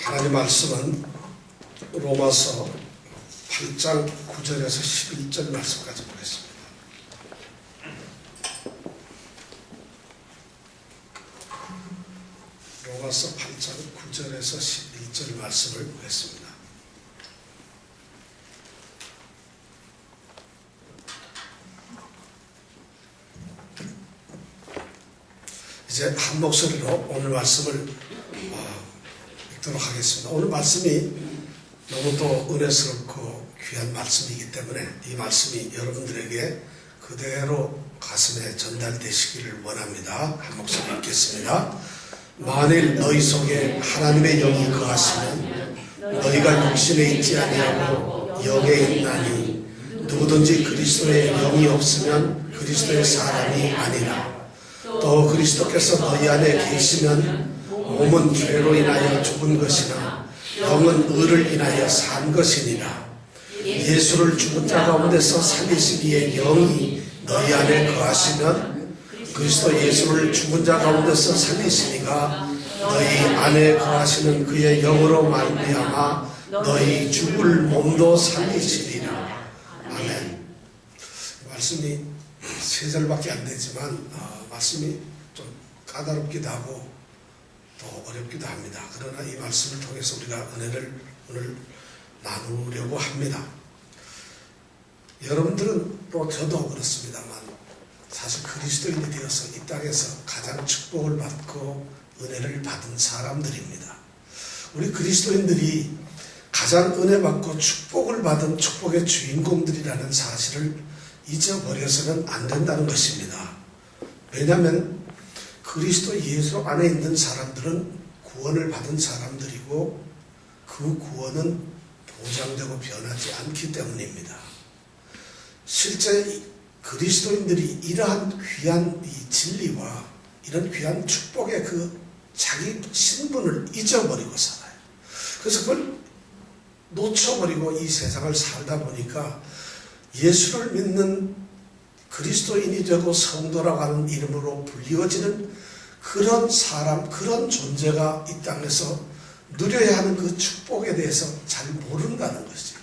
하나님 말씀은 로마서 8장 9절에서 11절 말씀까지 보겠습니다. 로마서 8장 9절에서 11절 말씀을 보겠습니다. 이제 한 목소리로 오늘 말씀을 읽도록 하겠습니다. 오늘 말씀이 너무 또 은혜스럽고 귀한 말씀이기 때문에 이 말씀이 여러분들에게 그대로 가슴에 전달되시기를 원합니다. 한 목소리 읽겠습니다. 만일 너희 속에 하나님의 영이 거하시면 너희가 육신에 있지 아니하고 영에 있나니 누구든지 그리스도의 영이 없으면 그리스도의 사람이 아니라. 또 그리스도께서 너희 안에 계시면 몸은 죄로 인하여 죽은 것이나 영은 의를 인하여 산 것이니라. 예수를 죽은 자 가운데서 살리시기에 영이 너희 안에 거하시면 그리스도 예수를 죽은 자 가운데서 살리시니가 너희 안에 거하시는 그의 영으로 말미암아 너희 죽을 몸도 살리시리라. 아멘. 말씀이 3절밖에 안 되지만 말씀이 좀 까다롭기도 하고 또 어렵기도 합니다. 그러나 이 말씀을 통해서 우리가 은혜를 오늘 나누려고 합니다. 여러분들은 또 저도 그렇습니다만 사실 그리스도인이 되어서 이 땅에서 가장 축복을 받고 은혜를 받은 사람들입니다. 우리 그리스도인들이 가장 은혜 받고 축복을 받은 축복의 주인공들이라는 사실을 잊어버려서는 안 된다는 것입니다. 왜냐하면 그리스도 예수 안에 있는 사람들은 구원을 받은 사람들이고 그 구원은 보장되고 변하지 않기 때문입니다. 실제 그리스도인들이 이러한 귀한 이 진리와 이런 귀한 축복의 그 자기 신분을 잊어버리고 살아요. 그래서 그걸 놓쳐버리고 이 세상을 살다 보니까 예수를 믿는 그리스도인이 되고 성도라고 하는 이름으로 불리워지는 그런 사람, 그런 존재가 이 땅에서 누려야 하는 그 축복에 대해서 잘 모른다는 것이죠.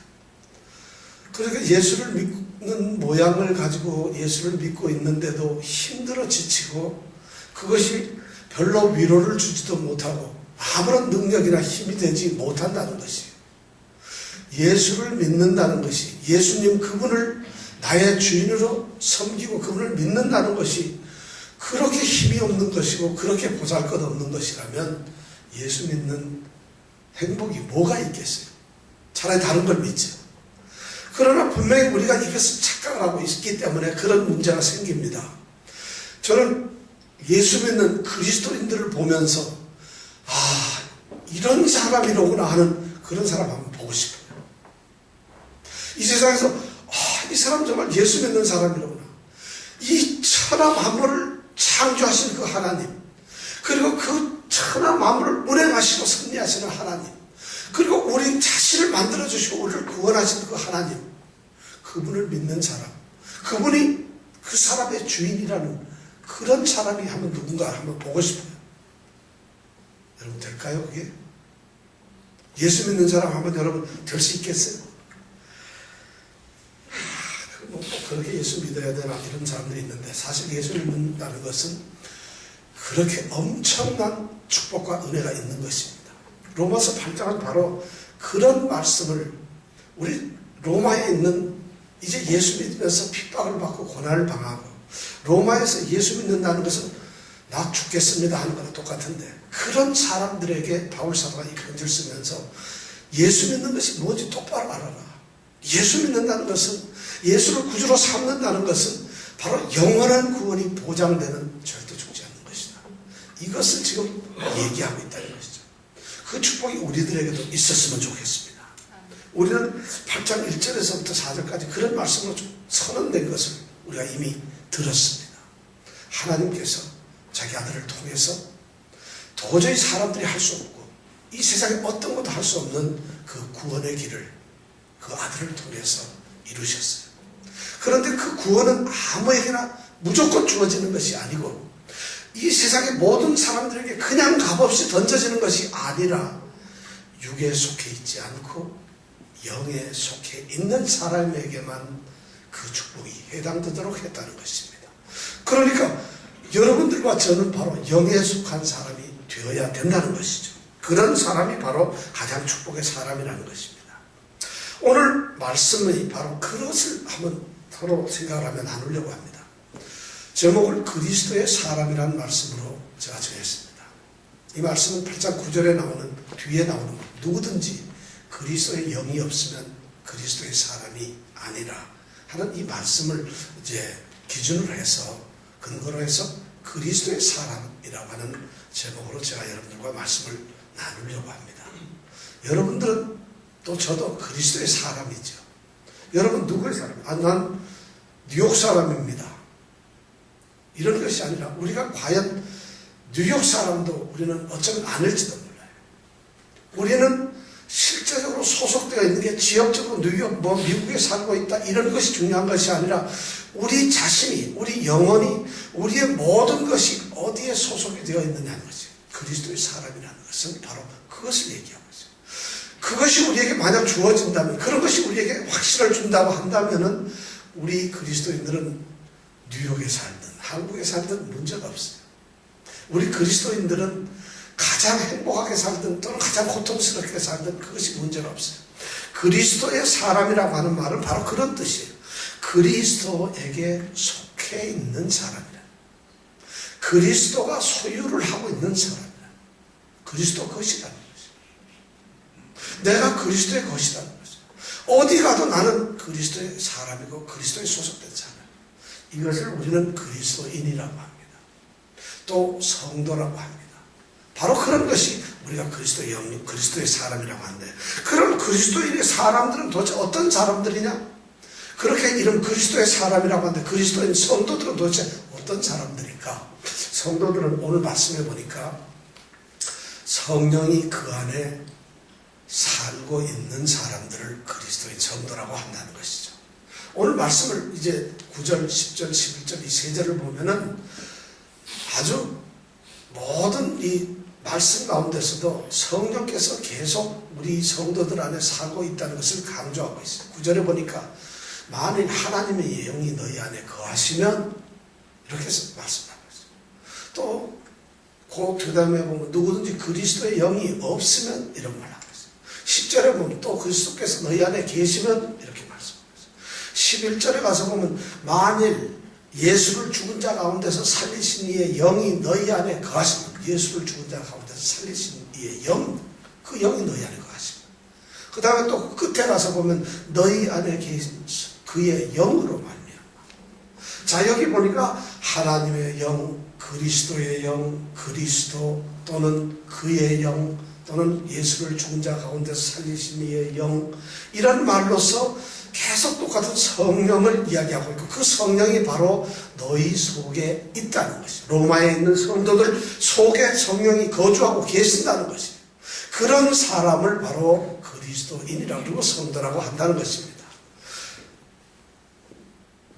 그러니까 예수를 믿는 모양을 가지고 예수를 믿고 있는데도 힘들어 지치고 그것이 별로 위로를 주지도 못하고 아무런 능력이나 힘이 되지 못한다는 것이에요. 예수를 믿는다는 것이, 예수님 그분을 나의 주인으로 섬기고 그분을 믿는다는 것이 그렇게 힘이 없는 것이고 그렇게 보잘것없는 것이라면 예수 믿는 행복이 뭐가 있겠어요? 차라리 다른 걸 믿죠. 그러나 분명히 우리가 이것을 착각을 하고 있기 때문에 그런 문제가 생깁니다. 저는 예수 믿는 그리스도인들을 보면서 이런 사람이로구나 하는 그런 사람 한번 보고 싶어요. 이 세상에서 이 사람 정말 예수 믿는 사람이로구나. 이 천하 만물을 창조하신 그 하나님, 그리고 그 천하 만물을 운행하시고 섭리하시는 하나님, 그리고 우리 자신을 만들어주시고 우리를 구원하신 그 하나님, 그분을 믿는 사람, 그분이 그 사람의 주인이라는 그런 사람이 한번 누군가 한번 보고 싶어요. 여러분 될까요 그게? 예수 믿는 사람 한번 여러분 될 수 있겠어요? 뭐 그렇게 예수 믿어야 되나 이런 사람들이 있는데 사실 예수 믿는다는 것은 그렇게 엄청난 축복과 은혜가 있는 것입니다. 로마서 8장은 바로 그런 말씀을 우리 로마에 있는 이제 예수 믿으면서 핍박을 받고 고난을 당하고 로마에서 예수 믿는다는 것은 나 죽겠습니다 하는 거랑 똑같은데 그런 사람들에게 바울 사도가 이 편지를 쓰면서 예수 믿는 것이 뭔지 똑바로 알아라. 예수 믿는다는 것은 예수를 구주로 삼는다는 것은 바로 영원한 구원이 보장되는 절대 죽지 않는 것이다. 이것을 지금 얘기하고 있다는 것이죠. 그 축복이 우리들에게도 있었으면 좋겠습니다. 우리는 8장 1절에서부터 4절까지 그런 말씀으로 선언된 것을 우리가 이미 들었습니다. 하나님께서 자기 아들을 통해서 도저히 사람들이 할 수 없고 이 세상에 어떤 것도 할 수 없는 그 구원의 길을 그 아들을 통해서 이루셨어요. 그런데 그 구원은 아무에게나 무조건 주어지는 것이 아니고 이 세상의 모든 사람들에게 그냥 값없이 던져지는 것이 아니라 육에 속해 있지 않고 영에 속해 있는 사람에게만 그 축복이 해당되도록 했다는 것입니다. 그러니까 여러분들과 저는 바로 영에 속한 사람이 되어야 된다는 것이죠. 그런 사람이 바로 가장 축복의 사람이라는 것입니다. 오늘 말씀이 바로 그것을 한번 서로 생각을 하며 나누려고 합니다. 제목을 그리스도의 사람이라는 말씀으로 제가 정했습니다. 이 말씀은 8장 9절에 나오는, 뒤에 나오는 누구든지 그리스도의 영이 없으면 그리스도의 사람이 아니라 하는 이 말씀을 이제 기준으로 해서, 근거로 해서 그리스도의 사람이라고 하는 제목으로 제가 여러분들과 말씀을 나누려고 합니다. 여러분들은 또 저도 그리스도의 사람이죠. 여러분 누구의 사람이에요? 난 뉴욕 사람입니다. 이런 것이 아니라 우리가 과연 뉴욕 사람도 우리는 어쩌면 아닐지도 몰라요. 우리는 실제적으로 소속되어 있는 게 지역적으로 뉴욕, 미국에 살고 있다 이런 것이 중요한 것이 아니라 우리 자신이, 우리 영혼이, 우리의 모든 것이 어디에 소속이 되어 있느냐는 것이 그리스도의 사람이라는 것은 바로 그것을 얘기하고 있어요. 그것이 우리에게 만약 주어진다면, 그런 것이 우리에게 확신을 준다고 한다면은 우리 그리스도인들은 뉴욕에 살든 한국에 살든 문제가 없어요. 우리 그리스도인들은 가장 행복하게 살든 또는 가장 고통스럽게 살든 그것이 문제가 없어요. 그리스도의 사람이라고 하는 말은 바로 그런 뜻이에요. 그리스도에게 속해 있는 사람이라. 그리스도가 소유를 하고 있는 사람이라. 그리스도 것이라는 것이에요. 내가 그리스도의 것이라는 것이에요. 어디 가도 나는 그리스도의 사람이고 그리스도에 소속된 사람. 이것을 우리는 그리스도인이라고 합니다. 또 성도라고 합니다. 바로 그런 것이 우리가 그리스도의 영역, 그리스도의 사람이라고 하는데, 그런 그리스도인의 사람들은 도대체 어떤 사람들이냐? 그렇게 이름 그리스도의 사람이라고 하는데 그리스도인 성도들은 도대체 어떤 사람들일까? 성도들은 오늘 말씀해 보니까 성령이 그 안에 살고 있는 사람들을 그리스도인 성도라고 한다는 것이죠. 오늘 말씀을 이제 9절, 10절, 11절 이 세 절을 보면은 아주 모든 이 말씀 가운데서도 성령께서 계속 우리 성도들 안에 살고 있다는 것을 강조하고 있어요. 9절에 보니까 만일 하나님의 영이 너희 안에 거하시면 이렇게 말씀하고 있어요. 또 그 다음에 보면 누구든지 그리스도의 영이 없으면 이런 말 하고 있어요. 10절에 보면 또 그리스도께서 너희 안에 계시면 이렇게 말씀하고 있어요. 11절에 가서 보면 만일 예수를 죽은 자 가운데서 살리신 이의 영이 너희 안에 거하시면, 예수를 죽은 자 가운데서 살리신 이의 영, 그 영이 너희 안에 거하시면, 그 다음에 또 끝에 가서 보면 너희 안에 계신 그의 영으로 말미암아. 자, 여기 보니까 하나님의 영, 그리스도의 영, 그리스도 또는 그의 영, 또는 예수를 죽은 자 가운데서 살리신 이의 영, 이런 말로서 계속 똑같은 성령을 이야기하고 있고, 그 성령이 바로 너희 속에 있다는 것이에요. 로마에 있는 성도들 속에 성령이 거주하고 계신다는 것이에요. 그런 사람을 바로 그리스도인이라고 그러고 성도라고 한다는 것입니다.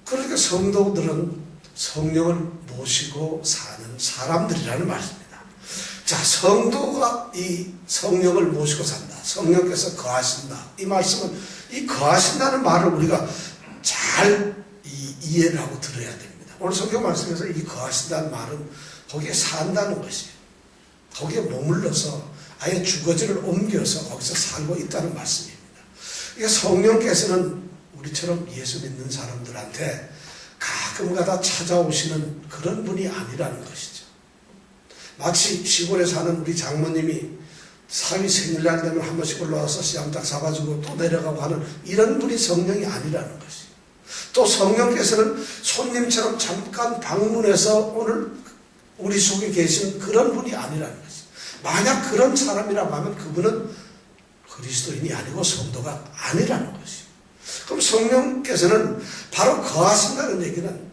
그러니까 성도들은 성령을 모시고 사는 사람들이라는 말입니다. 자, 성도가 이 성령을 모시고 산다, 성령께서 거하신다, 이 말씀은 이 거하신다는 말을 우리가 잘 이해를 하고 들어야 됩니다. 오늘 성경 말씀에서 이 거하신다는 말은 거기에 산다는 것이에요. 거기에 머물러서 아예 주거지를 옮겨서 거기서 살고 있다는 말씀입니다. 그러니까 성령께서는 우리처럼 예수 믿는 사람들한테 가끔가다 찾아오시는 그런 분이 아니라는 것이죠. 마치 시골에 사는 우리 장모님이 사위 생일날 되면 한 번씩 올라와서 씨암탉 사가지고 또 내려가고 하는 이런 분이 성령이 아니라는 것이에요. 또 성령께서는 손님처럼 잠깐 방문해서 오늘 우리 속에 계신 그런 분이 아니라는 것이에요. 만약 그런 사람이라고 하면 그분은 그리스도인이 아니고 성도가 아니라는 것이에요. 그럼 성령께서는 바로 거하신다는 얘기는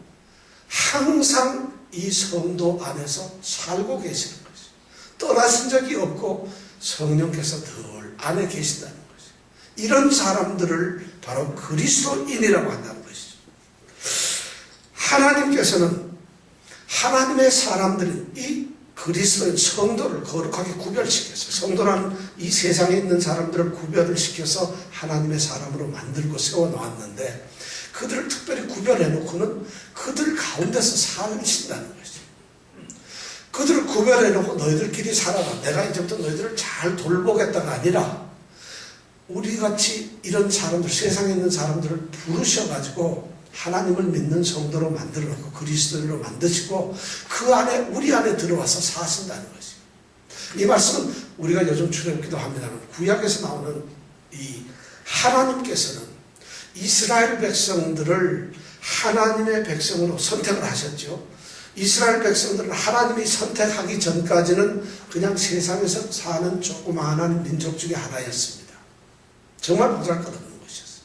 항상 이 성도 안에서 살고 계시는 것이에요. 떠나신 적이 없고 성령께서 늘 안에 계신다는 것이에요. 이런 사람들을 바로 그리스도인이라고 한다는 것이죠. 하나님께서는 하나님의 사람들인 이 그리스도의 성도를 거룩하게 구별시켰어요. 성도란 이 세상에 있는 사람들을 구별을 시켜서 하나님의 사람으로 만들고 세워놓았는데 그들을 특별히 구별해놓고는 그들 가운데서 살신다는 것이죠. 그들을 구별해놓고 너희들끼리 살아라. 내가 이제부터 너희들을 잘 돌보겠다가 아니라 우리같이 이런 사람들, 세상에 있는 사람들을 부르셔가지고 하나님을 믿는 성도로 만들어놓고 그리스도인으로 만드시고 그 안에 우리 안에 들어와서 사신다는 것이에요. 이 말씀은 우리가 요즘 출애굽기도 합니다만 구약에서 나오는 이 하나님께서는 이스라엘 백성들을 하나님의 백성으로 선택을 하셨죠. 이스라엘 백성들을 하나님이 선택하기 전까지는 그냥 세상에서 사는 조그마한 민족 중에 하나였습니다. 정말 보잘것없는 것이었어요.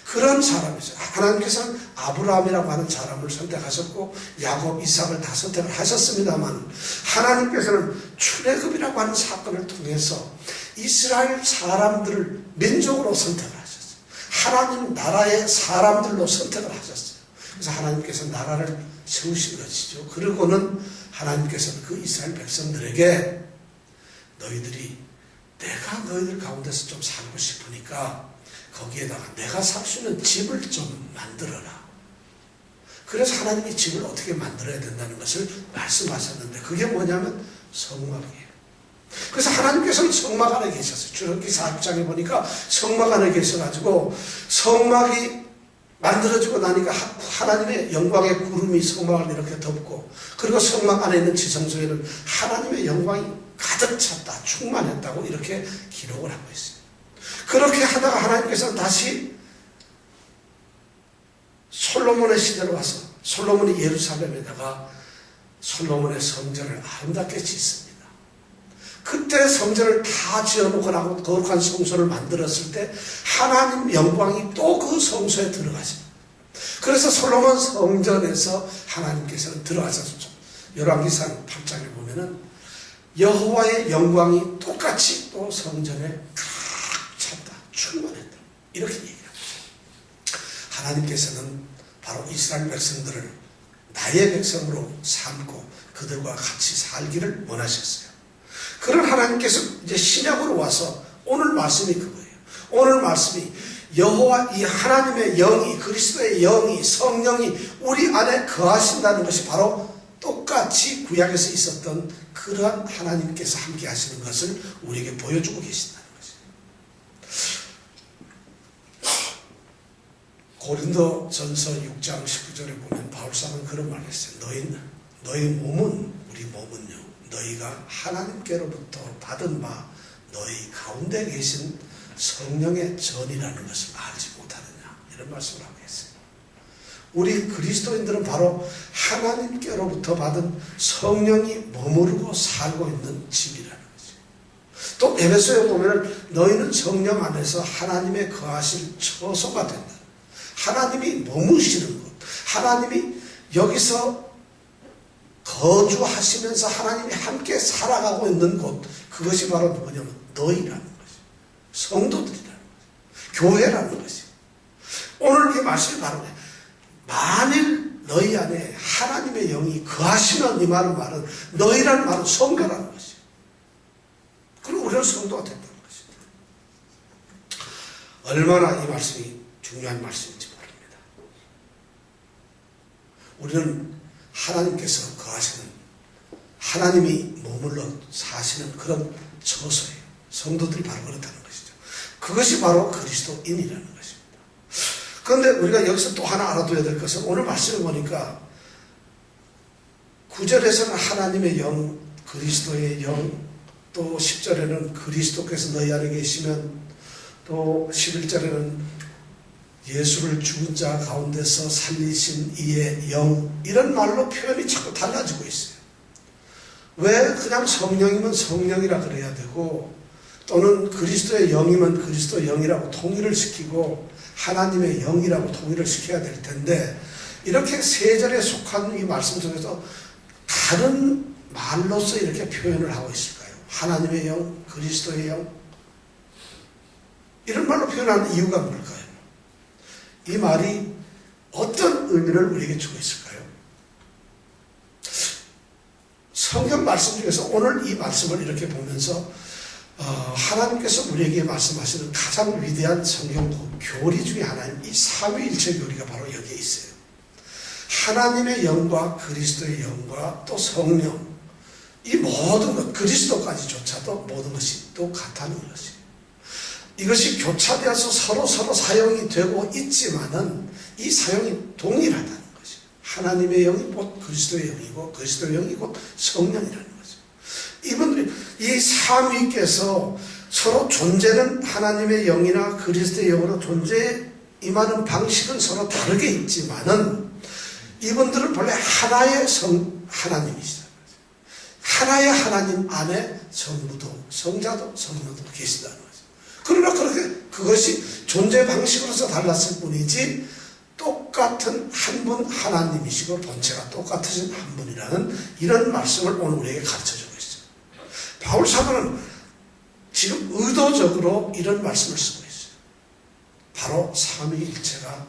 그런 사람이죠. 하나님께서는 아브라함이라고 하는 사람을 선택하셨고 야곱, 이삭을 다 선택을 하셨습니다만 하나님께서는 출애굽이라고 하는 사건을 통해서 이스라엘 사람들을 민족으로 선택을 하셨어요. 하나님 나라의 사람들로 선택을 하셨어요. 그래서 하나님께서 나라를 세우신 것이죠. 그리고는 하나님께서는 그 이스라엘 백성들에게 너희들이 내가 너희들 가운데서 좀 살고 싶으니까 거기에다가 내가 살 수 있는 집을 좀 만들어라. 그래서 하나님이 집을 어떻게 만들어야 된다는 것을 말씀하셨는데 그게 뭐냐면 성막이에요. 그래서 하나님께서는 성막 안에 계셨어요. 출애굽기 40장에 보니까 성막 안에 계셔가지고 성막이 만들어지고 나니까 하나님의 영광의 구름이 성막을 이렇게 덮고 그리고 성막 안에 있는 지성소에는 하나님의 영광이 가득 찼다, 충만했다고 이렇게 기록을 하고 있어요. 그렇게 하다가 하나님께서는 다시 솔로몬의 시대로 와서 솔로몬이 예루살렘에다가 솔로몬의 성전을 아름답게 짓습니다. 그때 성전을 다 지어놓고 나고 거룩한 성소를 만들었을 때 하나님 영광이 또 그 성소에 들어가십니다. 그래서 솔로몬 성전에서 하나님께서는 들어가셔서 열왕기상 8장에 보면은 여호와의 영광이 똑같이 또 성전에 가득 찼다, 충만했다 이렇게 얘기합니다. 하나님께서는 바로 이스라엘 백성들을 나의 백성으로 삼고 그들과 같이 살기를 원하셨어요. 그런 하나님께서 이제 신약으로 와서 오늘 말씀이 그거예요. 오늘 말씀이 여호와 이 하나님의 영이 그리스도의 영이 성령이 우리 안에 거하신다는 것이 바로 똑같이 구약에서 있었던 그러한 하나님께서 함께 하시는 것을 우리에게 보여주고 계신다는 것이에요. 고린도 전서 6장 19절에 보면 바울사는 그런 말을 했어요. 너희 몸은 우리 몸은요 너희가 하나님께로부터 받은 바 너희 가운데 계신 성령의 전이라는 것을 알지 못하느냐 이런 말씀을 하고 있어요. 우리 그리스도인들은 바로 하나님께로부터 받은 성령이 머무르고 살고 있는 집이라는 거죠. 또 에베소에 보면 너희는 성령 안에서 하나님의 거하실 처소가 된다. 하나님이 머무시는 곳, 하나님이 여기서 거주하시면서 하나님이 함께 살아가고 있는 곳, 그것이 바로 뭐냐면 너희라는 것이에요. 성도들이라는 것이에요. 교회라는 것이에요. 오늘 이 말씀이 바로 만일 너희 안에 하나님의 영이 거하시면 이 말은 너희라는 말은 성도라는 것이에요. 그럼 우리는 성도가 된다는 것입니다. 얼마나 이 말씀이 중요한 말씀인지 모릅니다. 우리는 하나님께서 거하시는 하나님이 머물러 사시는 그런 처소예요. 성도들이 바로 그렇다는 것이죠. 그것이 바로 그리스도인이라는 것입니다. 그런데 우리가 여기서 또 하나 알아둬야 될 것은 오늘 말씀을 보니까 9절에서는 하나님의 영, 그리스도의 영, 또 10절에는 그리스도께서 너희 안에 계시면 또 11절에는 예수를 죽은 자 가운데서 살리신 이의 영 이런 말로 표현이 자꾸 달라지고 있어요. 왜 그냥 성령이면 성령이라 그래야 되고 또는 그리스도의 영이면 그리스도의 영이라고 통일을 시키고 하나님의 영이라고 통일을 시켜야 될 텐데 이렇게 세 절에 속한 이 말씀 속에서 다른 말로서 이렇게 표현을 하고 있을까요? 하나님의 영, 그리스도의 영 이런 말로 표현하는 이유가 뭘까요? 이 말이 어떤 의미를 우리에게 주고 있을까요? 성경 말씀 중에서 오늘 이 말씀을 이렇게 보면서 하나님께서 우리에게 말씀하시는 가장 위대한 성경 교리 중에 하나인 이 삼위일체 교리가 바로 여기에 있어요. 하나님의 영과 그리스도의 영과 또 성령, 이 모든 것, 그리스도까지조차도 모든 것이 똑같다는 것이에요. 이것이 교차되어서 서로 사용이 되고 있지만은 이 사용이 동일하다는 것이에요. 하나님의 영이 곧 그리스도의 영이고 그리스도의 영이 곧 성령이라는 거죠. 이분들이 이 삼위께서 서로 존재는 하나님의 영이나 그리스도의 영으로 존재에 임하는 방식은 서로 다르게 있지만은 이분들은 본래 하나의 하나님이시다. 하나의 하나님 안에 성부도 성자도 성령도 계시다는 거죠. 그러나 그것이 존재 방식으로서 달랐을 뿐이지 똑같은 한 분 하나님이시고 본체가 똑같으신 한 분이라는 이런 말씀을 오늘 우리에게 가르쳐주고 있어요. 바울 사도는 지금 의도적으로 이런 말씀을 쓰고 있어요. 바로 삼위일체가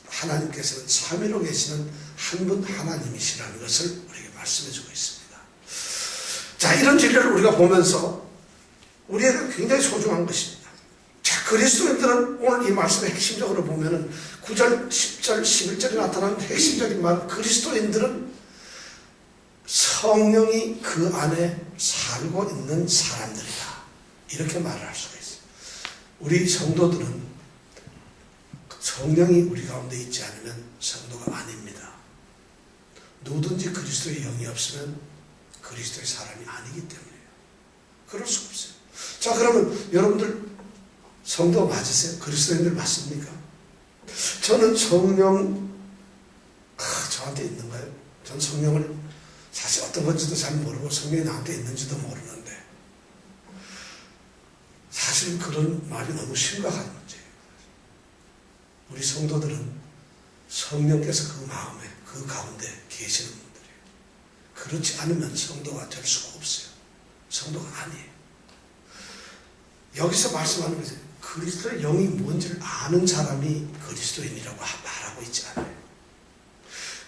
하나님께서는 삼위로 계시는 한 분 하나님이시라는 것을 우리에게 말씀해주고 있습니다. 자, 이런 진리를 우리가 보면서 우리에게 굉장히 소중한 것입니다. 자, 그리스도인들은 오늘 이 말씀의 핵심적으로 보면은 9절, 10절, 11절에 나타나는 핵심적인 말, 그리스도인들은 성령이 그 안에 살고 있는 사람들이다. 이렇게 말을 할 수가 있어요. 우리 성도들은 성령이 우리 가운데 있지 않으면 성도가 아닙니다. 누구든지 그리스도의 영이 없으면 그리스도의 사람이 아니기 때문이에요. 그럴 수 없어요. 자, 그러면 여러분들 성도 맞으세요? 그리스도인들 맞습니까? 저는 성령 저한테 있는가요? 전 성령을 사실 어떤 건지도 잘 모르고 성령이 나한테 있는지도 모르는데 사실 그런 말이 너무 심각한 문제예요. 우리 성도들은 성령께서 그 마음에 그 가운데 계시는 분들이에요. 그렇지 않으면 성도가 될 수가 없어요. 성도가 아니에요. 여기서 말씀하는 것은 그리스도의 영이 뭔지를 아는 사람이 그리스도인이라고 말하고 있지 않아요.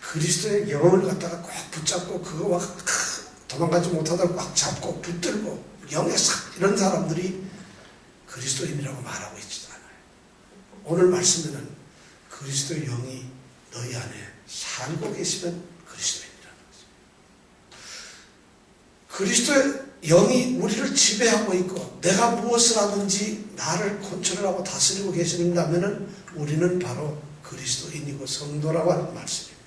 그리스도의 영을 갖다가 꼭 붙잡고 그거와 도망가지 못하다가 꽉 잡고 붙들고 영에 싹 이런 사람들이 그리스도인이라고 말하고 있지도 않아요. 오늘 말씀에는 그리스도의 영이 너희 안에 살고 계시면 그리스도인이라는 거죠. 그리스도의 영이 우리를 지배하고 있고 내가 무엇을 하든지 나를 컨트롤하고 다스리고 계신다면 우리는 바로 그리스도인이고 성도라고 하는 말씀입니다.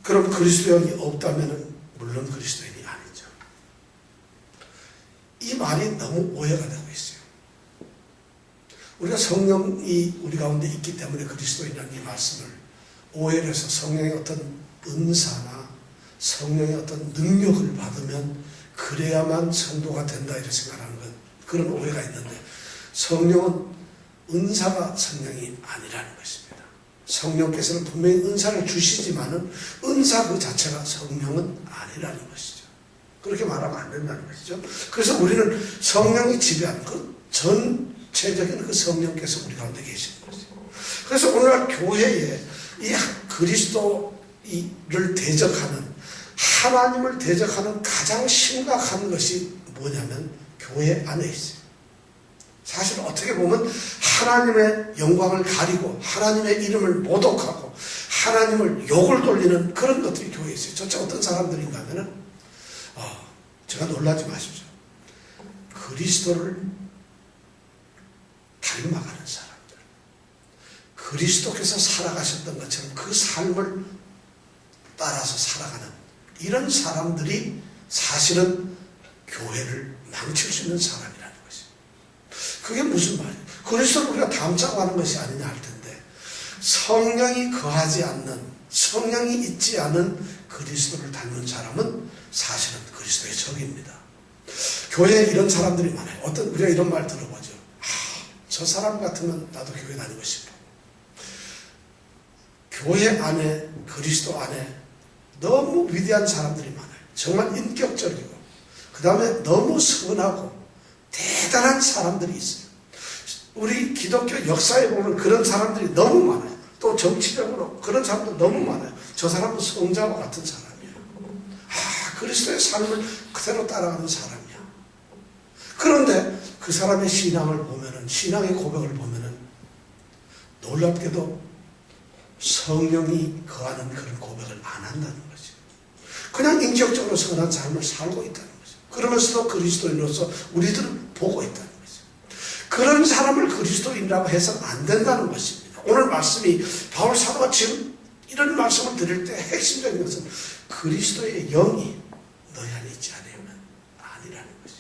그럼 그리스도의 영이 없다면 물론 그리스도인이 아니죠. 이 말이 너무 오해가 되고 있어요. 우리가 성령이 우리 가운데 있기 때문에 그리스도인이라는 이 말씀을 오해를 해서 성령의 어떤 은사나 성령의 어떤 능력을 받으면 그래야만 성도가 된다 이렇게 생각하는 것, 그런 오해가 있는데 성령은 은사가 성령이 아니라는 것입니다. 성령께서는 분명히 은사를 주시지만은 은사 그 자체가 성령은 아니라는 것이죠. 그렇게 말하면 안 된다는 것이죠. 그래서 우리는 성령이 지배하는 그 전체적인 그 성령께서 우리 가운데 계시는 것이죠. 그래서 오늘날 교회에 이 그리스도를 대적하는 하나님을 대적하는 가장 심각한 것이 뭐냐면 교회 안에 있어요. 사실 어떻게 보면 하나님의 영광을 가리고 하나님의 이름을 모독하고 하나님을 욕을 돌리는 그런 것들이 교회에 있어요. 저체 어떤 사람들인가 하면은 제가 놀라지 마십시오. 그리스도를 닮아가는 사람들, 그리스도께서 살아가셨던 것처럼 그 삶을 따라서 살아가는 이런 사람들이 사실은 교회를 망칠 수 있는 사람이라는 것이에요. 그게 무슨 말이에요? 그리스도를 우리가 닮자고 하는 것이 아니냐 할 텐데 성령이 거하지 않는, 성령이 있지 않은 그리스도를 닮은 사람은 사실은 그리스도의 적입니다. 교회에 이런 사람들이 많아요. 우리가 이런 말 들어보죠. 저 사람 같으면 나도 교회 다니고 싶어. 교회 안에, 그리스도 안에 너무 위대한 사람들이 많아요. 정말 인격적이고 그 다음에 너무 선하고 대단한 사람들이 있어요. 우리 기독교 역사에 보면 그런 사람들이 너무 많아요. 또 정치적으로 그런 사람도 너무 많아요. 저 사람은 성자와 같은 사람이야. 그리스도의 삶을 그대로 따라가는 사람이야. 그런데 그 사람의 신앙을 보면은, 신앙의 고백을 보면은 놀랍게도 성령이 거하는 그런 고백을 안 한다는 거지. 그냥 인격적으로 선한 삶을 살고 있다는 거지. 그러면서도 그리스도인으로서 우리들은 보고 있다는 거지. 그런 사람을 그리스도인이라고 해서는 안 된다는 것입니다. 오늘 말씀이 바울 사도가 지금 이런 말씀을 드릴 때 핵심적인 것은 그리스도의 영이 너희 안에 있지 않으면 아니라는 것이.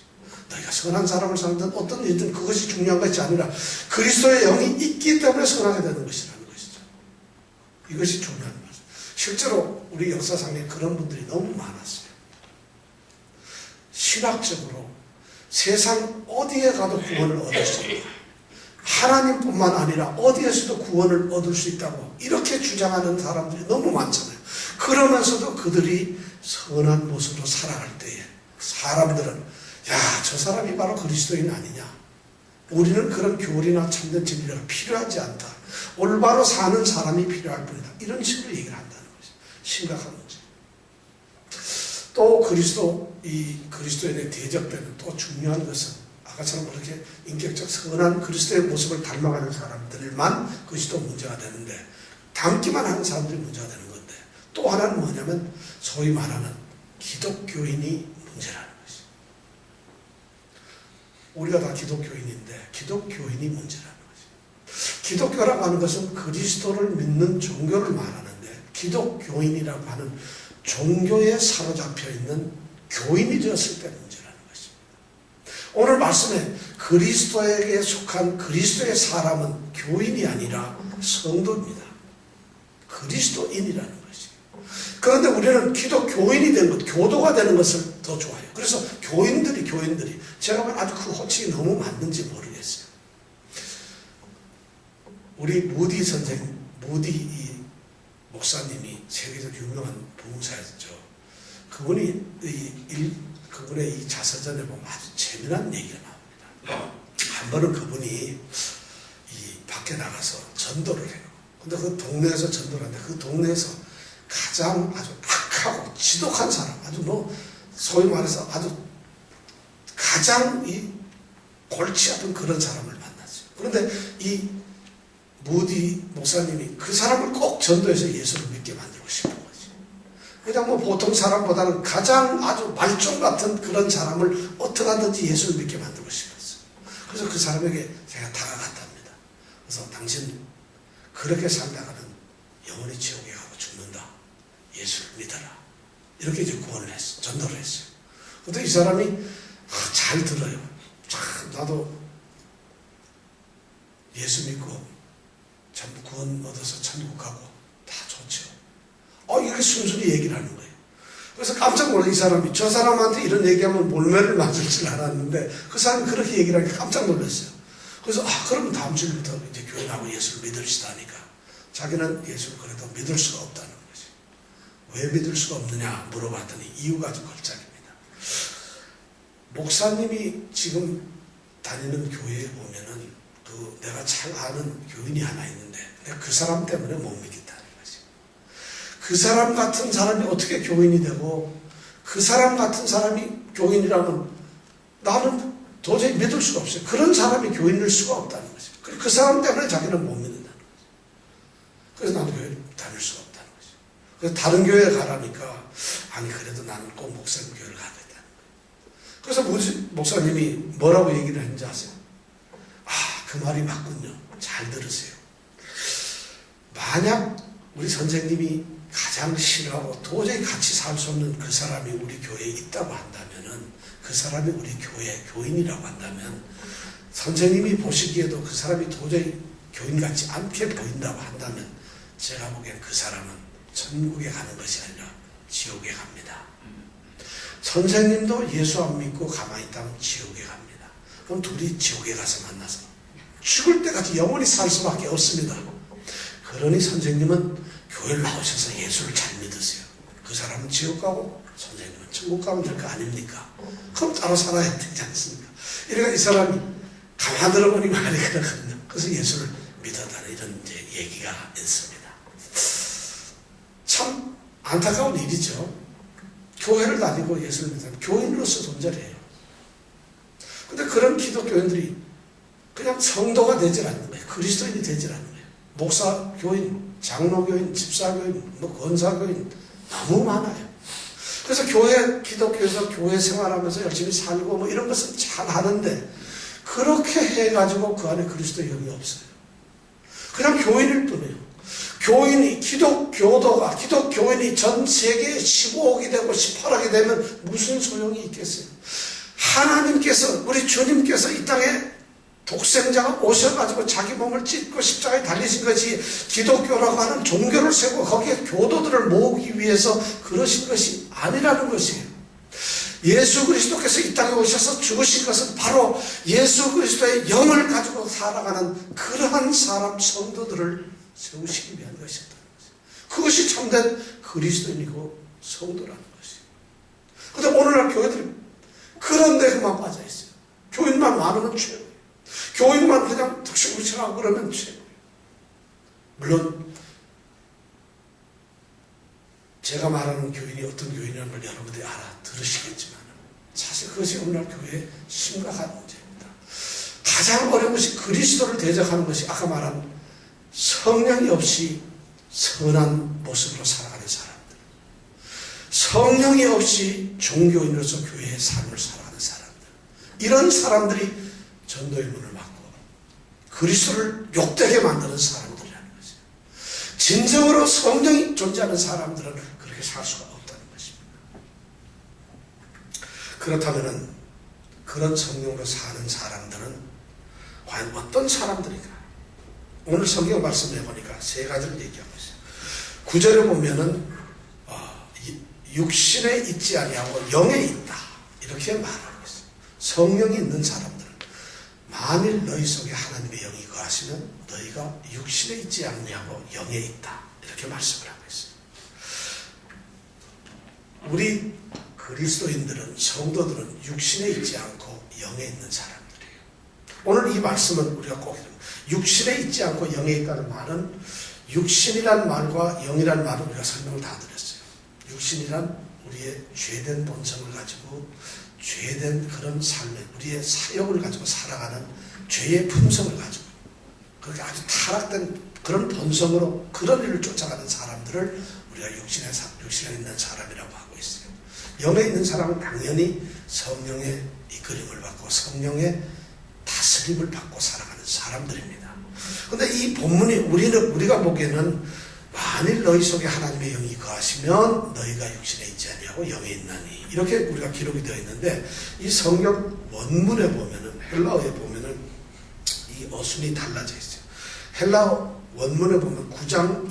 너희가 선한 사람을 살든 어떤 일이든 그것이 중요한 것이 아니라 그리스도의 영이 있기 때문에 선하게 되는 것이라는 것이죠. 이것이 중요한 것이죠. 실제로 우리 역사상에 그런 분들이 너무 많았어요. 신학적으로 세상 어디에 가도 구원을 얻을 수 있다. 하나님뿐만 아니라 어디에서도 구원을 얻을 수 있다고 이렇게 주장하는 사람들이 너무 많잖아요. 그러면서도 그들이 선한 모습으로 살아갈 때에 사람들은 저 사람이 바로 그리스도인 아니냐. 우리는 그런 교리나 참된 진리가 필요하지 않다. 올바로 사는 사람이 필요할 뿐이다. 이런 식으로 얘기를 한다는 것이 심각한 문제. 또 그리스도인에 대적되는 또 중요한 것은 아까처럼 그렇게 인격적 선한 그리스도의 모습을 닮아가는 사람들만 그것이 또 문제가 되는데, 닮기만 하는 사람들이 문제가 되는 건데, 또 하나는 뭐냐면 소위 말하는 기독교인이 문제라는 것이. 우리가 다 기독교인인데 기독교인이 문제라는 것이. 기독교라고 하는 것은 그리스도를 믿는 종교를 말하는데, 기독교인이라고 하는 종교에 사로잡혀 있는 교인이 되었을 때 문제라는 것입니다. 오늘 말씀에 그리스도에게 속한 그리스도의 사람은 교인이 아니라 성도입니다. 그리스도인이라는 것이. 그런데 우리는 기독교인이 되는 것, 교도가 되는 것을 더 좋아해요. 그래서 교인들이 제가 보면 아주 그 호칭이 너무 맞는지 모르겠어요. 우리 무디 이 목사님이 세계적으로 유명한 부흥사였죠. 그분의 이 자서전에 보면 아주 재미난 얘기가 나옵니다. 한 번은 그분이 이 밖에 나가서 전도를 해요. 근데 그 동네에서 전도를 하는데, 그 동네에서 가장 아주 악하고 지독한 사람, 아주 소위 말해서 아주 가장 이 골치 아픈 그런 사람을 만났어요. 그런데 이 무디 목사님이 그 사람을 꼭 전도해서 예수를 믿게 만들고 싶은 거지. 그냥 보통 사람보다는 가장 아주 말종 같은 그런 사람을 어떻게 하든지 예수를 믿게 만들고 싶었어요. 그래서 그 사람에게 제가 다가갔답니다. 그래서 당신 그렇게 살다가는 영원히 지옥에 가고 죽는다. 예수를 믿어라. 이렇게 이제 구원을 했어요. 전도를 했어요. 근데 이 사람이 잘 들어요. 나도 예수 믿고 참 구원 얻어서 천국 가고 다 좋죠. 이렇게 순순히 얘기를 하는 거예요. 그래서 깜짝 놀라. 이 사람이 저 사람한테 이런 얘기하면 몰매를 맞을 줄 알았는데 그 사람이 그렇게 얘기를 하니까 깜짝 놀랐어요. 그래서 그럼 다음 주부터 이제 교회 나고 예수를 믿읍시다 하니까 자기는 예수를 그래도 믿을 수가 없다는 거지. 왜 믿을 수가 없느냐 물어봤더니 이유가 아주 걸작입니다. 목사님이 지금 다니는 교회에 보면은 내가 잘 아는 교인이 하나 있는데 내가 그 사람 때문에 못 믿겠다는 거지. 그 사람 같은 사람이 어떻게 교인이 되고, 그 사람 같은 사람이 교인이라면 나는 도저히 믿을 수가 없어요. 그런 사람이 교인일 수가 없다는 거지. 그 사람 때문에 자기는 못 믿는다는 거지. 그래서 나도 교회 다닐 수가 없다는 거지. 그래서 다른 교회에 가라니까 아니 그래도 나는 꼭 목사님 교회를 가겠다는 거예요. 그래서 목사님이 뭐라고 얘기를 했는지 아세요? 그 말이 맞군요. 잘 들으세요. 만약 우리 선생님이 가장 싫어하고 도저히 같이 살 수 없는 그 사람이 우리 교회에 있다고 한다면은, 그 사람이 우리 교회 교인이라고 한다면, 선생님이 보시기에도 그 사람이 도저히 교인 같지 않게 보인다고 한다면, 제가 보기엔 그 사람은 천국에 가는 것이 아니라 지옥에 갑니다. 선생님도 예수 안 믿고 가만히 있다면 지옥에 갑니다. 그럼 둘이 지옥에 가서 만나서 죽을 때까지 영원히 살 수밖에 없습니다. 그러니 선생님은 교회를 나오셔서 예수를 잘 믿으세요. 그 사람은 지옥 가고 선생님은 천국 가면 될 거 아닙니까? 그럼 따로 살아야 되지 않습니까? 이러니까 이 사람이 가만 들어보니 말이 그렇거든요. 그래서 예수를 믿었다는 이런 이제 얘기가 있습니다. 참 안타까운 일이죠. 교회를 다니고 예수를 믿는 교인으로서 존재를 해요. 근데 그런 기독교인들이 그냥 성도가 되질 않는 거예요. 그리스도인이 되질 않는 거예요. 목사, 교인, 장로교인, 집사교인, 권사교인 너무 많아요. 그래서 기독교에서 교회 생활하면서 열심히 살고 이런 것은 잘 하는데 그렇게 해가지고 그 안에 그리스도의 영이 없어요. 그냥 교인일 뿐이에요. 기독교인이 전 세계에 15억이 되고 18억이 되면 무슨 소용이 있겠어요? 하나님께서, 우리 주님께서 이 땅에 독생자가 오셔가지고 자기 몸을 찢고 십자가에 달리신 것이 기독교라고 하는 종교를 세우고 거기에 교도들을 모으기 위해서 그러신 것이 아니라는 것이에요. 예수 그리스도께서 이 땅에 오셔서 죽으신 것은 바로 예수 그리스도의 영을 가지고 살아가는 그러한 사람 성도들을 세우시기 위한 것이었다는 것이에요. 그것이 참된 그리스도인이고 성도라는 것이에요. 그런데 오늘날 교회들이 그런 데 그만 빠져 있어요. 교인만 많으면 최고예요. 교인만 그냥 득실무실하고 그러면 최고예요. 물론 제가 말하는 교인이 어떤 교인이라는 걸 여러분들이 알아들으시겠지만 사실 그것이 오늘날 교회의 심각한 문제입니다. 가장 어려운 것이 그리스도를 대적하는 것이 아까 말한 성령이 없이 선한 모습으로 살아가는 사람들, 성령이 없이 종교인으로서 교회의 삶을 살아가는 사람들, 이런 사람들이 전도의 문을 막고 그리스도를 욕되게 만드는 사람들이라는 것이에요. 진정으로 성령이 존재하는 사람들은 그렇게 살 수가 없다는 것입니다. 그렇다면 그런 성령으로 사는 사람들은 과연 어떤 사람들인가? 오늘 성경 말씀해 보니까 세 가지를 얘기하고 있어요. 9절에 보면은 육신에 있지 아니하고 영에 있다 이렇게 말하고 있어요. 성령이 있는 사람들은 만일 너희 속에 하나님의 영이 거하시면 너희가 육신에 있지 않냐고 영에 있다 이렇게 말씀을 하고 있어요. 우리 그리스도인들은 성도들은 육신에 있지 않고 영에 있는 사람들이에요. 오늘 이 말씀은 우리가 꼭 육신에 있지 않고 영에 있다는 말은 육신이란 말과 영이란 말은 우리가 설명을 다 드렸어요. 육신이란 우리의 죄된 본성을 가지고 죄된 그런 삶에 우리의 사역을 가지고 살아가는 죄의 품성을 가지고 그렇게 아주 타락된 그런 본성으로 그런 일을 쫓아가는 사람들을 우리가 육신에 있는 사람이라고 하고 있어요. 영에 있는 사람은 당연히 성령의 이끌림을 받고 성령의 다스림을 받고 살아가는 사람들입니다. 그런데 이 본문이 우리가 보기에는 만일 너희 속에 하나님의 영이 거하시면 너희가 육신에 있지 아니하고 영에 있나니 이렇게 우리가 기록이 되어 있는데 이 성경 원문에 보면은 헬라어에 보면은 이 어순이 달라져 있어요. 헬라어 원문에 보면 8장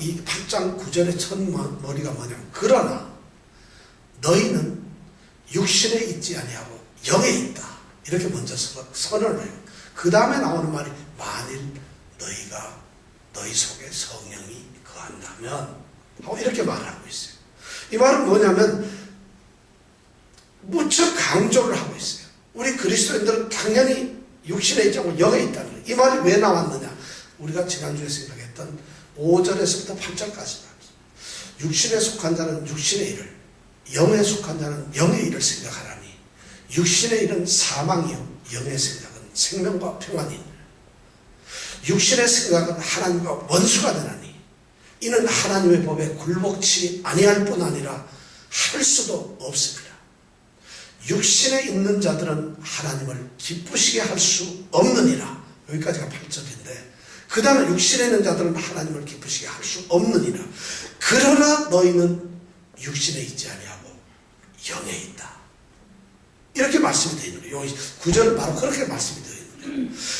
9절의 첫 머리가 뭐냐면 그러나 너희는 육신에 있지 아니하고 영에 있다 이렇게 먼저 선언을 해요. 그 다음에 나오는 말이 만일 너희 속에 성령이 거한다면 하고 이렇게 말을 하고 있어요. 이 말은 뭐냐면 무척 강조를 하고 있어요. 우리 그리스도인들은 당연히 육신에 있지 않고 영에 있다는 거예요. 이 말이 왜 나왔느냐? 우리가 지난주에 생각했던 5절에서부터 8절까지 육신에 속한 자는 육신의 일을 영에 속한 자는 영의 일을 생각하라니 육신의 일은 사망이요 영의 생각은 생명과 평안이니 육신의 생각은 하나님과 원수가 되나니 이는 하나님의 법에 굴복치 아니할 뿐 아니라 할 수도 없습니다. 육신에 있는 자들은 하나님을 기쁘시게 할 수 없느니라. 여기까지가 8절인데 그 다음에 육신에 있는 자들은 하나님을 기쁘시게 할 수 없느니라. 그러나 너희는 육신에 있지 아니하고 영에 있다. 이렇게 말씀이 되어 있는 거예요. 여기 9절은 바로 그렇게 말씀이 되어 있는 거예요.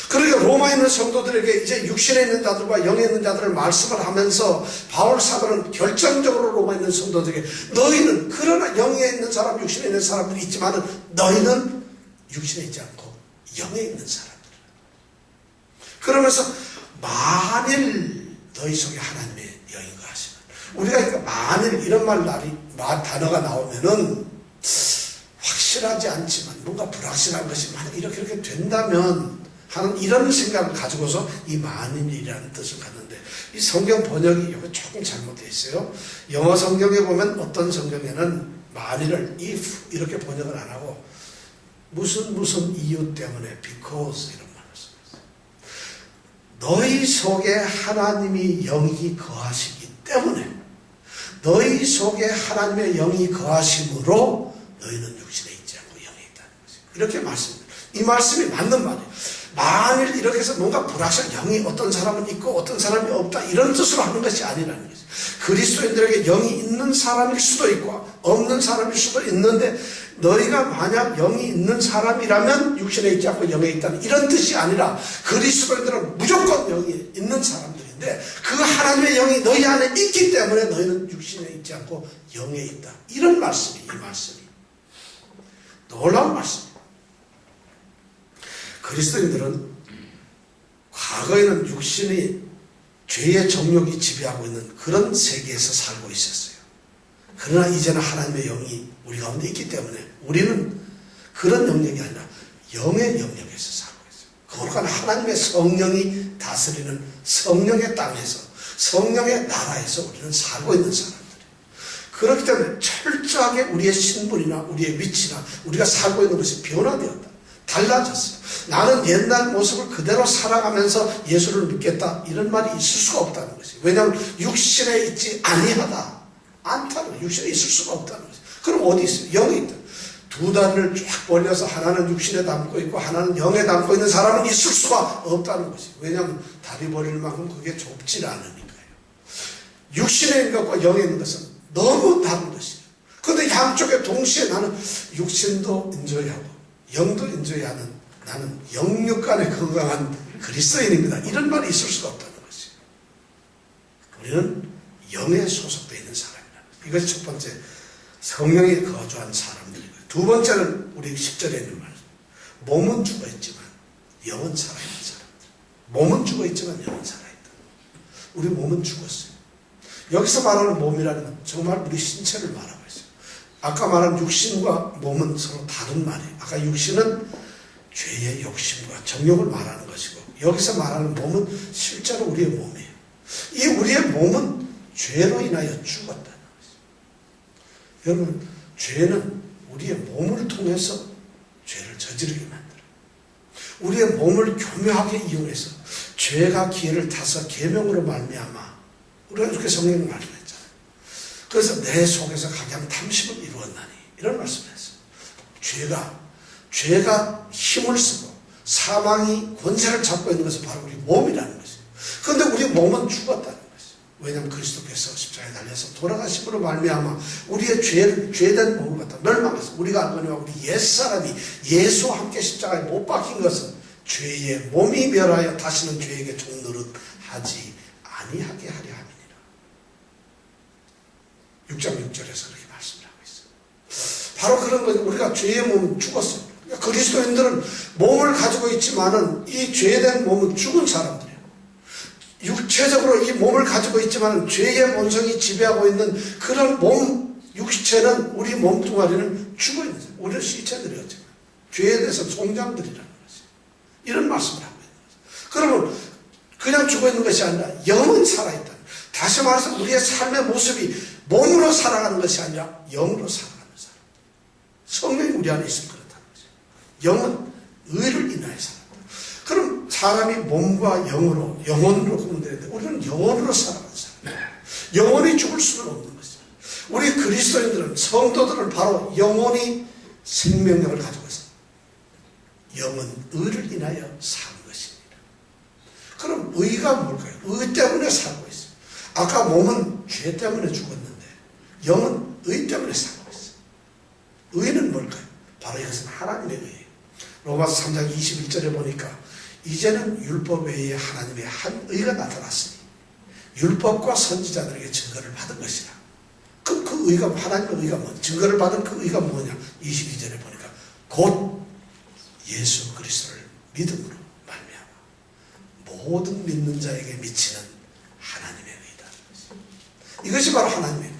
그러니까 로마에 있는 성도들에게 이제 육신에 있는 자들과 영에 있는 자들을 말씀을 하면서 바울 사도는 결정적으로 로마에 있는 성도들에게 너희는 그러나 영에 있는 사람, 육신에 있는 사람들이 있지만은 너희는 육신에 있지 않고 영에 있는 사람들. 그러면서 만일 너희 속에 하나님의 영이 거하시면 우리가 그러니까 만일 이런 단어가 나오면은 확실하지 않지만 뭔가 불확실한 것이 만약 이렇게 된다면 하는 이런 생각을 가지고서 이 만인이라는 뜻을 갖는데 이 성경 번역이 여기 조금 잘못되어 있어요. 영어 성경에 보면 어떤 성경에는 만인을 if 이렇게 번역을 안 하고 무슨 이유 때문에 because 이런 말을 써요. 너희 속에 하나님이 영이 거하시기 때문에 너희 속에 하나님의 영이 거하심으로 너희는 육신에 있지 않고 영에 있다는 것이에요. 이렇게 말씀입니다. 이 말씀이 맞는 말이에요. 만일 이렇게 해서 뭔가 불확실한 영이 어떤 사람은 있고 어떤 사람이 없다 이런 뜻으로 하는 것이 아니라는 거죠. 그리스도인들에게 영이 있는 사람일 수도 있고 없는 사람일 수도 있는데 너희가 만약 영이 있는 사람이라면 육신에 있지 않고 영에 있다는 이런 뜻이 아니라 그리스도인들은 무조건 영이 있는 사람들인데 그 하나님의 영이 너희 안에 있기 때문에 너희는 육신에 있지 않고 영에 있다. 이런 말씀이 이 말씀이 놀라운 말씀입니다. 그리스도인들은 과거에는 육신이 죄의 정욕이 지배하고 있는 그런 세계에서 살고 있었어요. 그러나 이제는 하나님의 영이 우리 가운데 있기 때문에 우리는 그런 영역이 아니라 영의 영역에서 살고 있어요. 거룩한 하나님의 성령이 다스리는 성령의 땅에서 성령의 나라에서 우리는 살고 있는 사람들이에요. 그렇기 때문에 철저하게 우리의 신분이나 우리의 위치나 우리가 살고 있는 것이 변화되었다. 달라졌어요. 나는 옛날 모습을 그대로 살아가면서 예수를 믿겠다 이런 말이 있을 수가 없다는 것이에요. 왜냐하면 육신에 있지 않다는 거예요. 육신에 있을 수가 없다는 것이에요. 그럼 어디 있어요? 영에 있다. 두 다리를 쫙 벌려서 하나는 육신에 담고 있고 하나는 영에 담고 있는 사람은 있을 수가 없다는 것이에요. 왜냐하면 다리 벌릴 만큼 그게 좁지 않으니까요. 육신에 있는 것과 영에 있는 것은 너무 다른 것이에요. 그런데 양쪽에 동시에 나는 육신도 인조하고 영도 인조하는 나는 영육 간에 건강한 그리스도인입니다. 이런 말이 있을 수가 없다는 것이에요. 우리는 영에 소속되어 있는 사람이라는 것이에요. 이것이 첫 번째 성령이 거주한 사람들이고요. 두 번째는 우리 10절에 있는 말 몸은 죽어있지만 영은 살아있는 사람들. 몸은 죽어있지만 영은 살아있다. 우리 몸은 죽었어요. 여기서 말하는 몸이라는 건 정말 우리 신체를 말하고 있어요. 아까 말한 육신과 몸은 서로 다른 말이에요. 아까 육신은 죄의 욕심과 정욕을 말하는 것이고 여기서 말하는 몸은 실제로 우리의 몸이에요. 이 우리의 몸은 죄로 인하여 죽었다는 것이에요. 여러분 죄는 우리의 몸을 통해서 죄를 저지르게 만들어요. 우리의 몸을 교묘하게 이용해서 죄가 기회를 타서 계명으로 말미암아 우리가 이렇게 성경을 말씀했잖아요. 그래서 내 속에서 가장 탐심을 이루었나니 이런 말씀을 했어요. 죄가 힘을 쓰고 사망이 권세를 잡고 있는 것은 바로 우리 몸이라는 것이에요. 그런데 우리 몸은 죽었다는 것이에요. 왜냐하면 그리스도께서 십자가에 달려서 돌아가심으로 말미암아 우리의 죄된 몸을 갖다 멸망해서 우리가 알거니와 우리 옛사람이 예수와 함께 십자가에 못 박힌 것은 죄의 몸이 멸하여 다시는 죄에게 종노릇 하지 아니하게 하려 함이니라. 6장 6절에서 그렇게 말씀을 하고 있어요. 바로 그런 거죠. 우리가 죄의 몸은 죽었어요. 그러니까 그리스도인들은 몸을 가지고 있지만은 이 죄된 몸은 죽은 사람들이에요. 육체적으로 이 몸을 가지고 있지만 죄의 본성이 지배하고 있는 그런 몸, 육체는 우리 몸뚱아리는 죽어 있는 거예요. 우리는 시체들이었지만 죄에 대해서 송장들이라는 것이에요. 이런 말씀을 하고 있는 거죠. 그러면 그냥 죽어 있는 것이 아니라 영은 살아있다. 다시 말해서 우리의 삶의 모습이 몸으로 살아가는 것이 아니라 영으로 살아가는 사람. 성령이 우리 안에 있으면 그렇다는 거죠. 영은 의를 인하여 살았다. 그럼 사람이 몸과 영혼으로 보면 되는데 우리는 영혼으로 살아가는 사람. 영혼이 죽을 수는 없는 것이죠. 우리 그리스도인들은 성도들은 바로 영혼이 생명력을 가지고 있습니다. 영은 의를 인하여 사는 것입니다. 그럼 의가 뭘까요? 의 때문에 살고 있어요. 아까 몸은 죄 때문에 죽었는데 영은 의 때문에 살고 있어요. 의는 뭘까요? 바로 이것은 하나님의 의예요. 로마서 3장 21절에 보니까 이제는 율법 외에 하나님의 한 의가 나타났으니 율법과 선지자들에게 증거를 받은 것이라. 그럼 그 의가 하나님의 의가 뭐냐? 증거를 받은 그 의가 뭐냐? 22절에 보니까 곧 예수 그리스도를 믿음으로 말미암아 모든 믿는 자에게 미치는 하나님의 의다. 이것이 바로 하나님의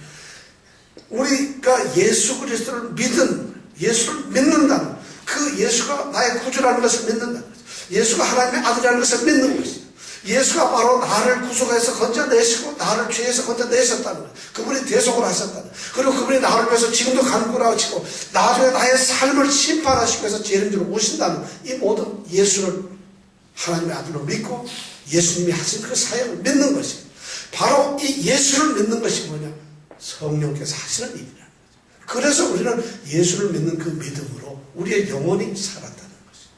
우리가 예수 그리스도를 예수를 믿는다는 그 예수가 나의 구주라는 것을 믿는다는 거죠. 예수가 하나님의 아들이라는 것을 믿는 것이에요. 예수가 바로 나를 구속해서 건져내시고 나를 죄에서 건져내셨다는 거예요. 그분이 대속을 하셨다는 거예요. 그리고 그분이 나를 위해서 지금도 간구하시고 나중에 나의 삶을 심판하시기 위해서 죄인으로 오신다는 이 모든 예수를 하나님의 아들로 믿고 예수님이 하신 그 사역을 믿는 것이에요. 바로 이 예수를 믿는 것이 뭐냐? 성령께서 하시는 일이라는 거죠. 그래서 우리는 예수를 믿는 그 믿음으로 우리의 영혼이 살았다는 것이죠.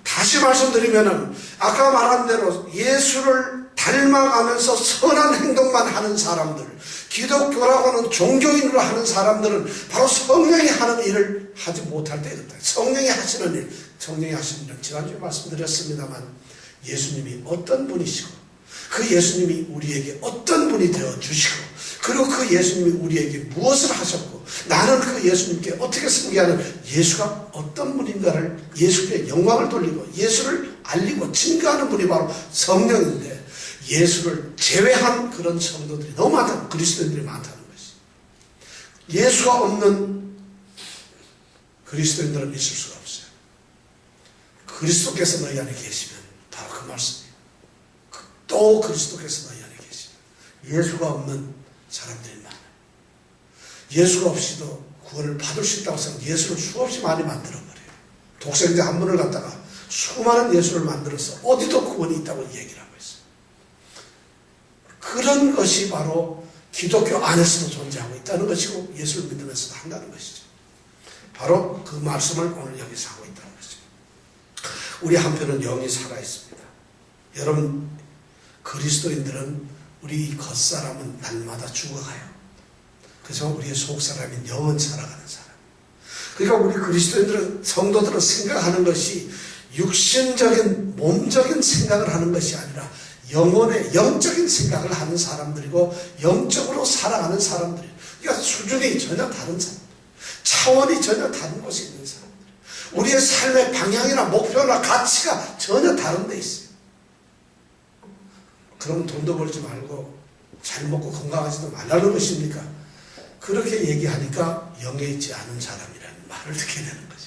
다시 말씀드리면은 아까 말한 대로 예수를 닮아가면서 선한 행동만 하는 사람들, 기독교라고 하는 종교인으로 하는 사람들은 바로 성령이 하는 일을 하지 못할 때 있다. 성령이 하시는 일, 성령이 하시는 일은 지난주에 말씀드렸습니다만 예수님이 어떤 분이시고 그 예수님이 우리에게 어떤 분이 되어주시고 그리고 그 예수님이 우리에게 무엇을 하셨고 나는 그 예수님께 어떻게 섬기하는 예수가 어떤 분인가를 예수께 영광을 돌리고 예수를 알리고 증거하는 분이 바로 성령인데 예수를 제외한 그런 성도들이 너무 많다는 그리스도인들이 많다는 것이. 예수가 없는 그리스도인들은 있을 수가 없어요. 그리스도께서 너희 안에 계시면 바로 그 말씀이에요. 또 그리스도께서 너희 안에 계시면 예수가 없는 사람들이 많아요. 예수가 없이도 구원을 받을 수 있다고 생각하면 예수를 수없이 많이 만들어버려요. 독생자 한 분을 갖다가 수많은 예수를 만들어서 어디도 구원이 있다고 얘기를 하고 있어요. 그런 것이 바로 기독교 안에서도 존재하고 있다는 것이고 예수를 믿으면서도 한다는 것이죠. 바로 그 말씀을 오늘 여기서 하고 있다는 것이죠. 우리 한편은 영이 살아있습니다. 여러분 그리스도인들은 우리 이 겉사람은 날마다 죽어가요. 그래서 우리의 속사람인 영은 살아가는 사람. 그러니까 우리 그리스도인들은 성도들은 생각하는 것이 육신적인 몸적인 생각을 하는 것이 아니라 영혼의 영적인 생각을 하는 사람들이고 영적으로 살아가는 사람들이에요. 그러니까 수준이 전혀 다른 사람들, 차원이 전혀 다른 곳에 있는 사람들, 우리의 삶의 방향이나 목표나 가치가 전혀 다른 데 있어요. 그럼 돈도 벌지 말고 잘 먹고 건강하지도 말라는 것입니까? 그렇게 얘기하니까 영에 있지 않은 사람이라는 말을 듣게 되는 거지.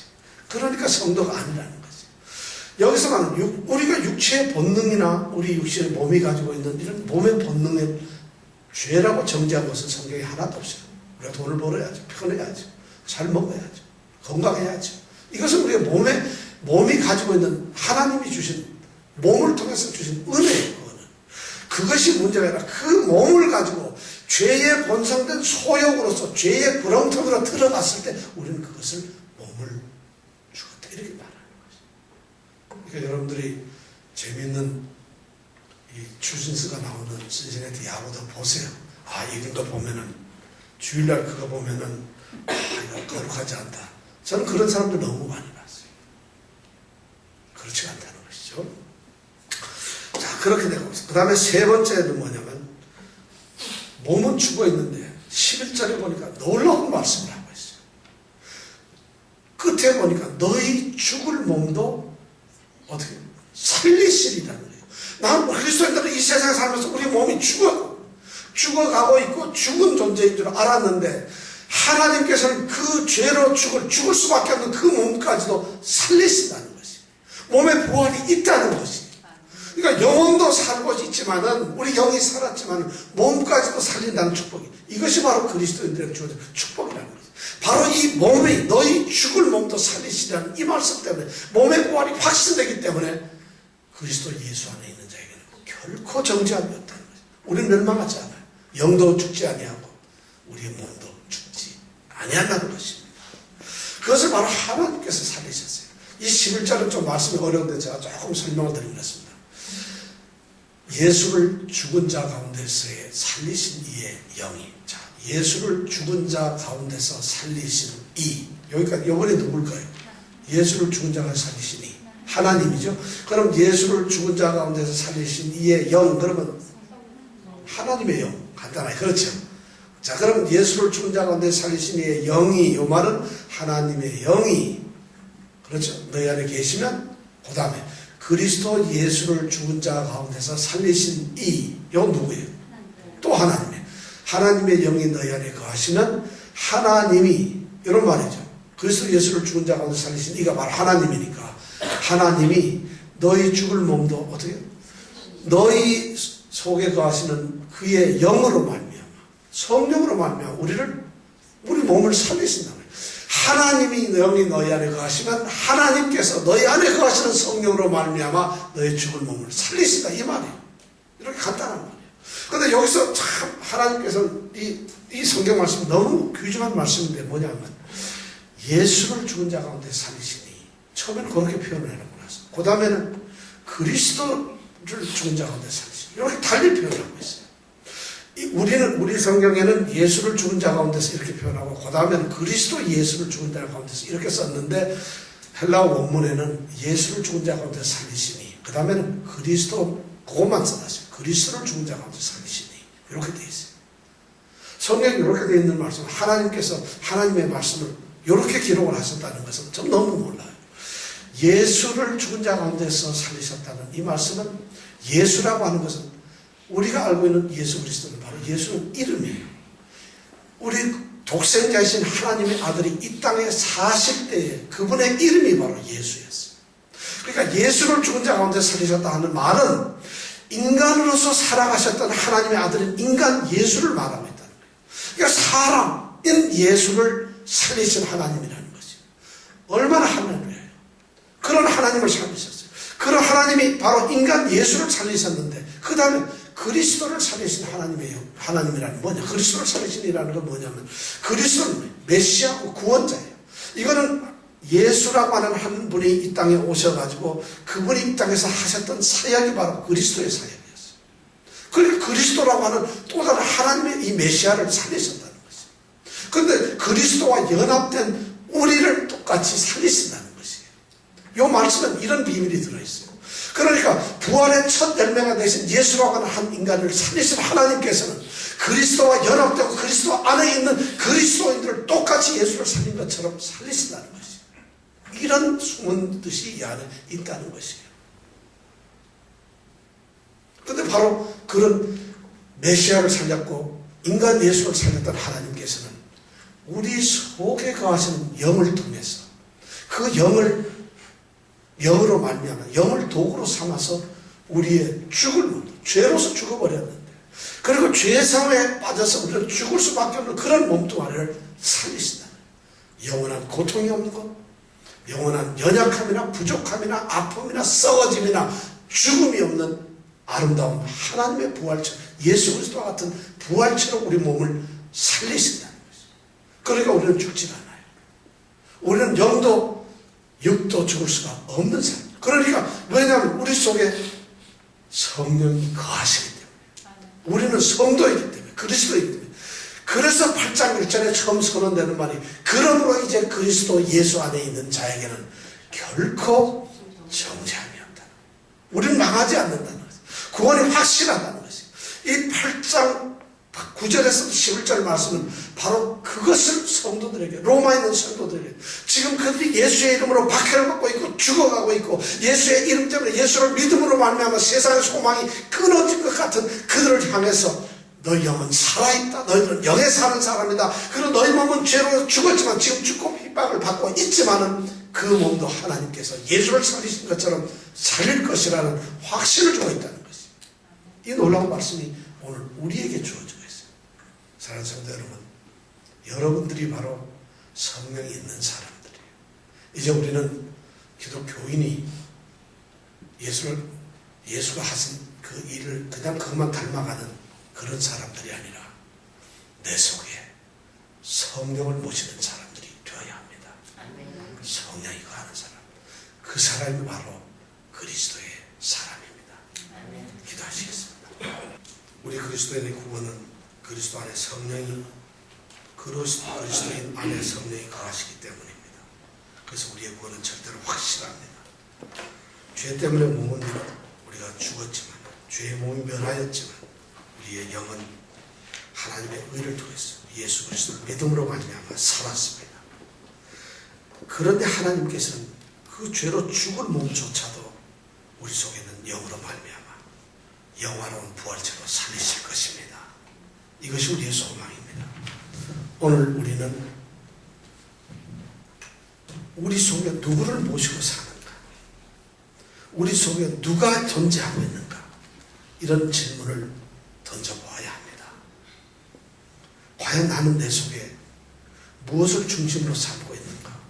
그러니까 성도가 아니라는 거지. 여기서 말하는 우리가 육체의 본능이나 우리 육신의 몸이 가지고 있는 이런 몸의 본능의 죄라고 정죄한 것은 성경에 하나도 없어요. 우리가 돈을 벌어야죠. 편해야죠. 잘 먹어야죠. 건강해야죠. 이것은 우리의 몸이 가지고 있는 하나님이 주신 몸을 통해서 주신 은혜예요. 그것이 문제가 아니라 그 몸을 가지고 죄의 본성된 소욕으로서 죄의 구렁텅이로 들어갔을 때 우리는 그것을 몸을 죽었다 이렇게 말하는 것이죠. 그러니까 여러분들이 재미있는 이 추신수가 나오는 신세네티 야구도 보세요. 아, 이런 거 보면은 주일날 그거 보면은 이거 거룩하지 않다. 저는 그런 사람들 너무 많이 봤어요. 그렇지 않다는 것이죠. 자, 그렇게 되고 있어요. 그 다음에 세 번째는 뭐냐면 몸은 죽어 있는데 11절에 보니까 놀라운 말씀을 하고 있어요. 끝에 보니까 너희 죽을 몸도 어떻게 살리시리라는 거예요. 나는 그리스도인들은 이 세상에 살면서 우리 몸이 죽어가고 있고 죽은 존재인 줄 알았는데 하나님께서는 그 죄로 죽을 수밖에 없는 그 몸까지도 살리신다는 것이 몸에 부활이 있다는 것이. 그러니까 영혼도 살고 있지만은 우리 영이 살았지만은 몸까지도 살린다는 축복이. 이것이 바로 그리스도인들에게 주어진 축복이라는 거죠. 바로 이 몸이 너희 죽을 몸도 살리시라는 이 말씀 때문에 몸의 부활이 확신되기 때문에 그리스도 예수 안에 있는 자에게는 결코 정죄함이 없다는 거죠. 우리는 멸망하지 않아요. 영도 죽지 아니하고 우리의 몸도 죽지 아니한다는 것입니다. 그것을 바로 하나님께서 살리셨어요. 이 11절은 좀 말씀이 어려운데 제가 조금 설명을 드리겠습니다. 예수를 죽은 자 가운데서의 살리신 이의 영이. 자, 예수를 죽은 자 가운데서 살리신 이. 여기까지, 이번에 누굴까요? 예수를 죽은 자 가운데서 살리신 이. 하나님이죠. 그럼 예수를 죽은 자 가운데서 살리신 이의 영. 그러면 하나님의 영. 간단하게. 그렇죠. 자, 그럼 예수를 죽은 자 가운데서 살리신 이의 영이. 요 말은 하나님의 영이. 그렇죠. 너희 안에 계시면, 그 다음에 그리스도 예수를 죽은 자 가운데서 살리신 이, 이건 누구예요? 또 하나님의 영이 너희 안에 거하시면 하나님이, 이런 말이죠. 그리스도 예수를 죽은 자 가운데서 살리신 이가 바로 하나님이니까 하나님이 너희 죽을 몸도 어떻게 너희 속에 거하시는 그의 영으로 말미암아 성령으로 말미암아 우리 몸을 살리신다는 거예요. 하나님이 영이 너희 안에 거하시면 하나님께서 너희 안에 거하시는 성령으로 말미암아 너희 죽을 몸을 살리신다 이 말이에요. 이렇게 간단한 말이에요. 그런데 여기서 참 하나님께서 이 성경 말씀 너무 귀중한 말씀인데 뭐냐면 예수를 죽은 자 가운데 살리시니 처음에는 그렇게 표현을 해놓고 나서 그 다음에는 그리스도를 죽은 자 가운데 살리시니 이렇게 달리 표현하고 있어요. 우리 성경에는 예수를 죽은 자 가운데서 이렇게 표현하고 그 다음에는 그리스도 예수를 죽은 자 가운데서 이렇게 썼는데 헬라어 원문에는 예수를 죽은 자 가운데 살리시니 그 다음에는 그리스도 그것만 써놨어요. 그리스도를 죽은 자 가운데 살리시니 이렇게 되어 있어요. 성경이 이렇게 되어 있는 말씀 하나님께서 하나님의 말씀을 이렇게 기록을 하셨다는 것은 좀 너무 몰라요. 예수를 죽은 자 가운데서 살리셨다는 이 말씀은 예수라고 하는 것은 우리가 알고 있는 예수 그리스도는 바로 예수는 이름이에요. 우리 독생자이신 하나님의 아들이 이 땅에 사실 때에 그분의 이름이 바로 예수였어요. 그러니까 예수를 죽은 자 가운데 살리셨다 하는 말은 인간으로서 살아가셨던 하나님의 아들인 인간 예수를 말하고 있다는 거예요. 그러니까 사람인 예수를 살리신 하나님이라는 거죠. 얼마나 하늘이에요. 그런 하나님을 살리셨어요. 그런 하나님이 바로 인간 예수를 살리셨는데 그 다음에 그리스도를 살리신 하나님이라는 뭐냐? 그리스도를 살리신이라는 건 뭐냐면 그리스도는 메시아 구원자예요. 이거는 예수라고 하는 한 분이 이 땅에 오셔가지고 그분이 이 땅에서 하셨던 사역이 바로 그리스도의 사역이었어요. 그러니까 그리스도라고 하는 또 다른 하나님의 이 메시아를 살리셨다는 것이에요. 그런데 그리스도와 연합된 우리를 똑같이 살리신다는 것이에요. 이 말씀은 이런 비밀이 들어있어요. 그러니까 부활의 첫 열매가 되신 예수라고 하는 한 인간을 살리신 하나님께서는 그리스도와 연합되고 그리스도 안에 있는 그리스도인들을 똑같이 예수를 살린 것처럼 살리신다는 것이에요. 이런 숨은 뜻이 이 안에 있다는 것이에요. 그런데 바로 그런 메시아를 살렸고 인간 예수를 살렸던 하나님께서는 우리 속에 거하시는 영을 통해서 그 영으로 말미암아 영을 도구로 삼아서 우리의 죽을 몸, 죄로서 죽어버렸는데 그리고 죄상에 빠져서 우리는 죽을 수밖에 없는 그런 몸뚱아리를 살리신다는 영원한 고통이 없는 것, 영원한 연약함이나 부족함이나 아픔이나 썩어짐이나 죽음이 없는 아름다운 하나님의 부활체로 예수 그리스도와 같은 부활체로 우리 몸을 살리신다는 것이죠. 그러니까 우리는 죽지 않아요. 우리는 영도 육도 죽을 수가 없는 삶. 그러니까 왜냐하면 우리 속에 성령이 거하시기 때문에 우리는 성도이기 때문에 그리스도이기 때문에 그래서 8장 1절에 처음 선언되는 말이 그러므로 이제 그리스도 예수 안에 있는 자에게는 결코 정죄함이 없다. 우리는 망하지 않는다는 것이죠. 구원이 확실하다는 것이죠. 이 8장 9절에서 11절 말씀은 바로 그것을 성도들에게 로마에 있는 성도들에게 지금 그들이 예수의 이름으로 박해를 받고 있고 죽어가고 있고 예수의 이름 때문에 예수를 믿음으로 말미암아 세상의 소망이 끊어진 것 같은 그들을 향해서 너희 영은 살아있다. 너희들은 영에 사는 사람이다. 그리고 너희 몸은 죄로 죽었지만 지금 죽고 핍박을 받고 있지만은 그 몸도 하나님께서 예수를 살리신 것처럼 살릴 것이라는 확신을 주고 있다는 것이. 이 놀라운 말씀이 오늘 우리에게 주어지고 있어요. 사랑하는 성도 여러분, 여러분들이 바로 성령이 있는 사람들이에요. 이제 우리는 기독교인이 예수가 하신 그 일을 그냥 그것만 닮아가는 그런 사람들이 아니라 내 속에 성령을 모시는 사람들이 되어야 합니다. 성령이 거하는 사람. 그 사람이 바로 그리스도의 사람입니다. 기도하시겠습니다. 우리 그리스도인의 구원은 그리스도 안에 성령이 그리스도인 안에 성령이 거하시기 때문입니다. 그래서 우리의 구원은 절대로 확실합니다. 죄 때문에 몸은 우리가 죽었지만 죄의 몸이 멸하였지만 우리의 영은 하나님의 의를 통해서 예수 그리스도를 믿음으로 말미암아 살았습니다. 그런데 하나님께서는 그 죄로 죽을 몸조차도 우리 속에 있는 영으로 말미암아 영화로운 부활체로 살리실 것입니다. 이것이 우리의 소망입니다. 오늘 우리는 우리 속에 누구를 모시고 사는가? 우리 속에 누가 존재하고 있는가? 이런 질문을 던져보아야 합니다. 과연 나는 내 속에 무엇을 중심으로 삼고 있는가?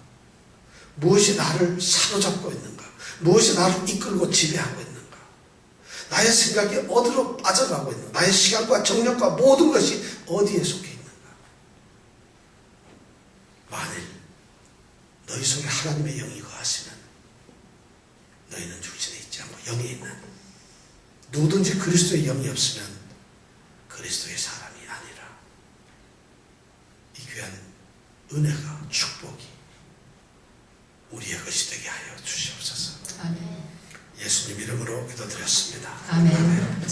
무엇이 나를 사로잡고 있는가? 무엇이 나를 이끌고 지배하고 있는가? 나의 생각이 어디로 빠져가고 있는가? 나의 시간과 정력과 모든 것이 어디에 속해 있는가? 만일 너희 속에 하나님의 영이 거하시면 너희는 육신에 있지 않고 영에 있는, 누구든지 그리스도의 영이 없으면 그리스도의 사람이 아니라. 이 귀한 은혜가, 축복이 우리의 것이 되게 하여 주시옵소서. 아멘. 예수님 이름으로 기도드렸습니다. 아멘.